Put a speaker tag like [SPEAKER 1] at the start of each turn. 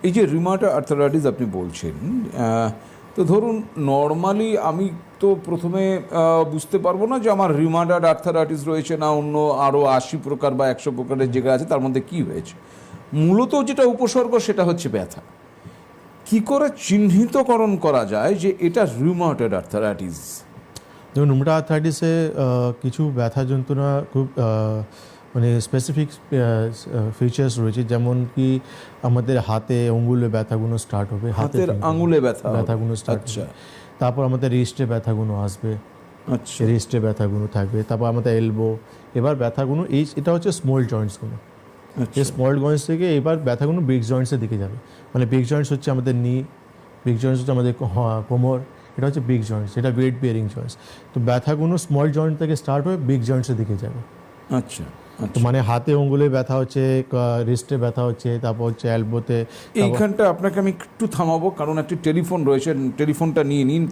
[SPEAKER 1] এই যে rheumatoid arthritis আপনি বলছেন, তো ধরুন নর্মালি আমি তো প্রথমে বুঝতে পারবো না যে আমার রিউমাটয়েড আর্থ্রাইটিস রয়েছে না অন্য আরও 80 প্রকার বা 100 প্রকারের জায়গা আছে তার মধ্যে কী হয়েছে। মূলত যেটা উপসর্গ সেটা হচ্ছে ব্যথা। কি করে চিহ্নিতকরণ করা যায় যে এটা রিউমাটয়েড আর্থ্রাইটিস?
[SPEAKER 2] যেমন রুমেটয়েড আর্থ্রাইটিসে কিছু ব্যথা যন্ত্রণা খুব মানে স্পেসিফিক ফিচার্স রয়েছে, যেমন কি আমাদের হাতে আঙুলে ব্যথাগুলো স্টার্ট হবে,
[SPEAKER 1] হাতের আঙুলে
[SPEAKER 2] ব্যথাগুলো স্টার্ট
[SPEAKER 1] আচ্ছা
[SPEAKER 2] হবে। তারপর আমাদের রিস্টে ব্যথাগুলো আসবে,
[SPEAKER 1] আচ্ছা
[SPEAKER 2] রিস্টে ব্যথাগুলো থাকবে। তারপর আমাদের এলবো, এবার ব্যথাগুলো এটা হচ্ছে স্মল জয়েন্টসগুলো।
[SPEAKER 1] আচ্ছা
[SPEAKER 2] এই স্মল জয়েন্টস থেকে এবার ব্যথাগুলো বিগ জয়েন্টসের দিকে যাবে। মানে বিগ জয়েন্টস হচ্ছে আমাদের নি, বিগ জয়েন্টস হচ্ছে আমাদের কোমর, এটা হচ্ছে বিগ জয়েন্টস, এটা ওয়েট বিয়ারিং জয়েন্টস। তো ব্যথাগুলো স্মল জয়েন্ট থেকে স্টার্ট হয়ে বিগ জয়েন্টসের দিকে যাবে।
[SPEAKER 1] আচ্ছা
[SPEAKER 2] তো
[SPEAKER 1] আচ্ছা
[SPEAKER 2] মানে হাতে আঙুলে ব্যথা হচ্ছে, রিস্টে ব্যথা হচ্ছে, তারপর হচ্ছে এলবোতে।
[SPEAKER 1] এইখানটা আপনাকে আমি একটু থামাবো, কারণ একটি টেলিফোন রয়েছে, টেলিফোনটা নিয়ে নিন।